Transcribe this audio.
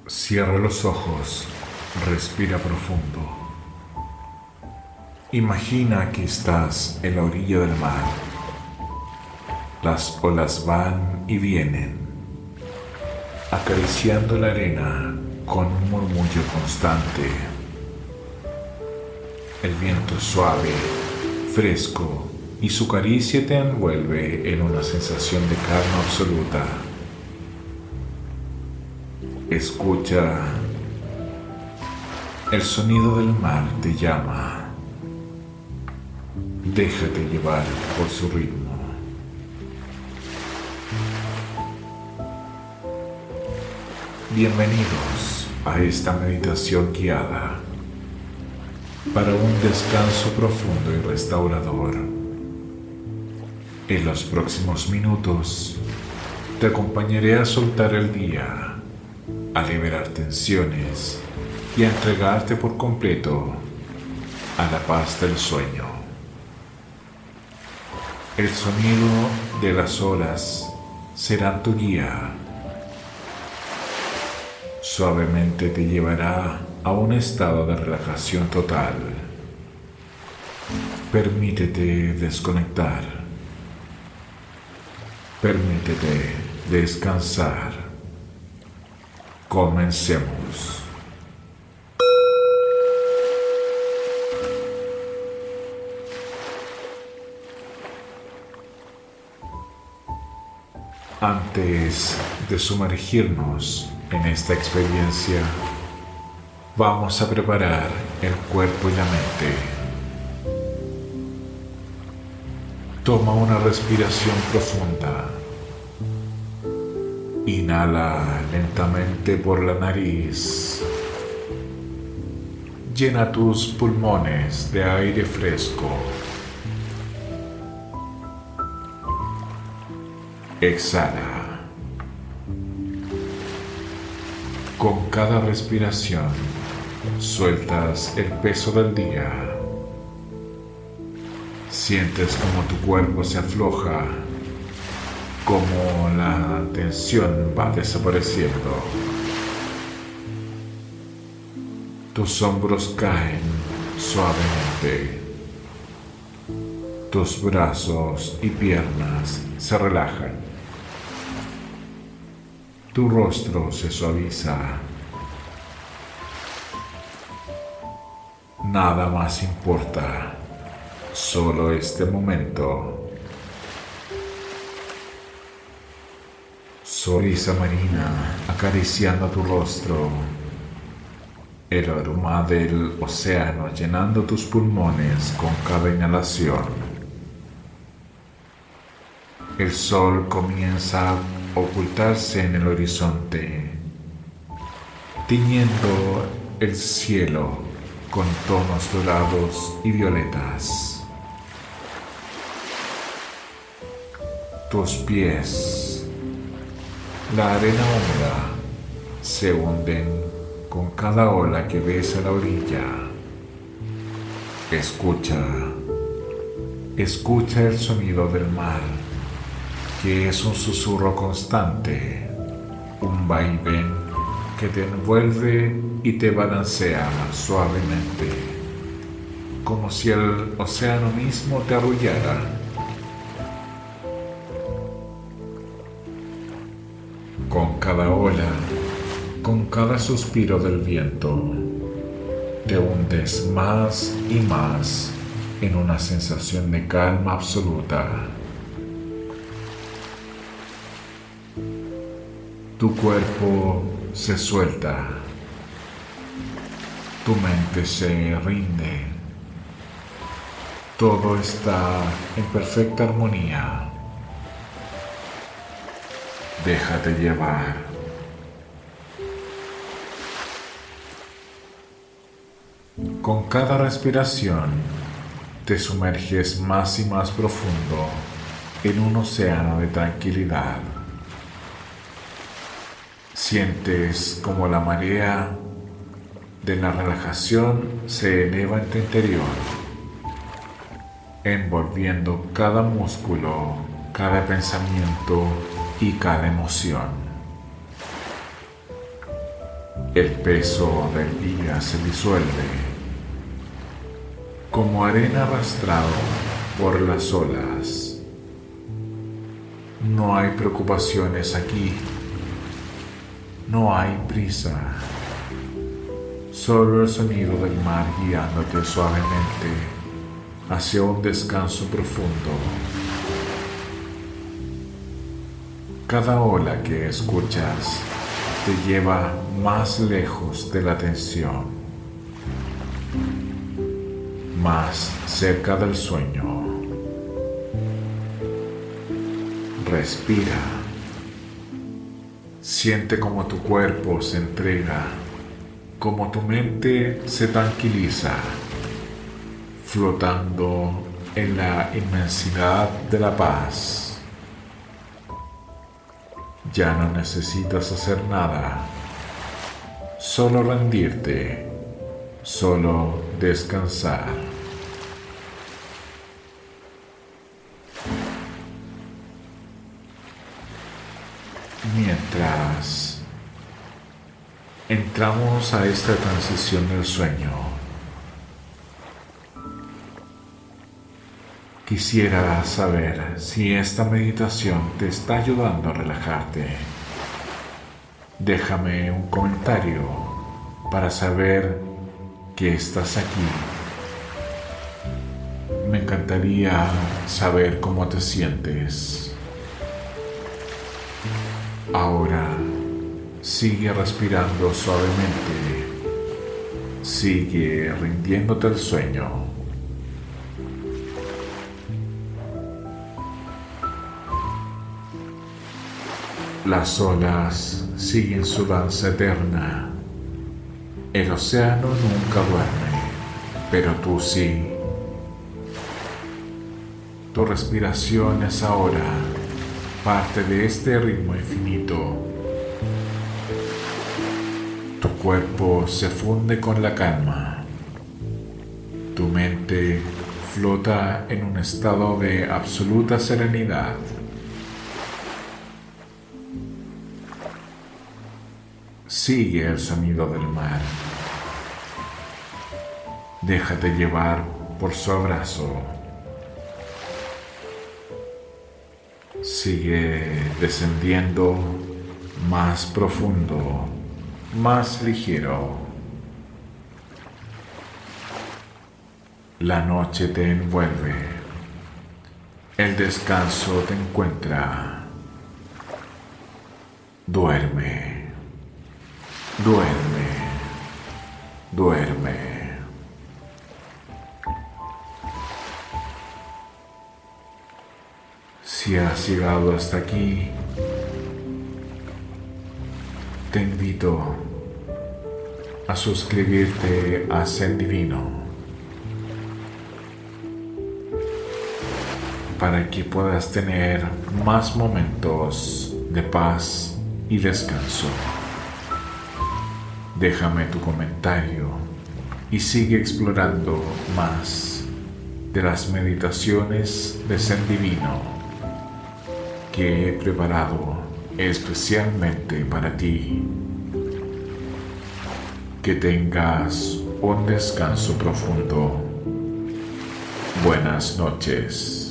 Cierra los ojos, respira profundo. Imagina que estás en la orilla del mar. Las olas van y vienen, acariciando la arena con un murmullo constante. El viento es suave, fresco, y su caricia te envuelve en una sensación de calma absoluta. Escucha, el sonido del mar te llama. Déjate llevar por su ritmo. Bienvenidos a esta meditación guiada para un descanso profundo y restaurador. En los próximos minutos te acompañaré a soltar el día, a liberar tensiones y a entregarte por completo a la paz del sueño. El sonido de las olas será tu guía. Suavemente te llevará a un estado de relajación total. Permítete desconectar. Permítete descansar. Comencemos. Antes de sumergirnos en esta experiencia, vamos a preparar el cuerpo y la mente. Toma una respiración profunda. Inhala lentamente por la nariz. Llena tus pulmones de aire fresco. Exhala. Con cada respiración, sueltas el peso del día. Sientes como tu cuerpo se afloja, como la tensión va desapareciendo. Tus hombros caen suavemente. Tus brazos y piernas se relajan. Tu rostro se suaviza. Nada más importa, solo este momento. Brisa marina acariciando tu rostro. El aroma del océano llenando tus pulmones con cada inhalación. El sol comienza a ocultarse en el horizonte, tiñendo el cielo con tonos dorados y violetas. Tus pies, la arena húmeda, se hunden con cada ola que ves a la orilla. Escucha el sonido del mar, que es un susurro constante, un vaivén que te envuelve y te balancea suavemente, como si el océano mismo te arrullara. Con cada ola, con cada suspiro del viento, te hundes más y más en una sensación de calma absoluta. Tu cuerpo se suelta, tu mente se rinde, todo está en perfecta armonía. Déjate llevar. Con cada respiración, te sumerges más y más profundo en un océano de tranquilidad. Sientes como la marea de la relajación se eleva en tu interior, envolviendo cada músculo, cada pensamiento y cada emoción. El peso del día se disuelve como arena arrastrado por las olas. No hay preocupaciones aquí, no hay prisa, solo el sonido del mar guiándote suavemente hacia un descanso profundo. Cada ola que escuchas te lleva más lejos de la tensión, más cerca del sueño. Respira. Siente cómo tu cuerpo se entrega, cómo tu mente se tranquiliza, flotando en la inmensidad de la paz. Ya no necesitas hacer nada, solo rendirte, solo descansar. Mientras entramos a esta transición del sueño, quisiera saber si esta meditación te está ayudando a relajarte. Déjame un comentario para saber que estás aquí. Me encantaría saber cómo te sientes. Ahora sigue respirando suavemente. Sigue rindiéndote al sueño. Las olas siguen su danza eterna. El océano nunca duerme, pero tú sí. Tu respiración es ahora parte de este ritmo infinito. Tu cuerpo se funde con la calma. Tu mente flota en un estado de absoluta serenidad. Sigue el sonido del mar. Déjate llevar por su abrazo. Sigue descendiendo más profundo, más ligero. La noche te envuelve. El descanso te encuentra. Duerme. Duerme, duerme. Si has llegado hasta aquí, te invito a suscribirte a Zen Divino para que puedas tener más momentos de paz y descanso. Déjame tu comentario y sigue explorando más de las meditaciones de Zen Divino que he preparado especialmente para ti. Que tengas un descanso profundo. Buenas noches.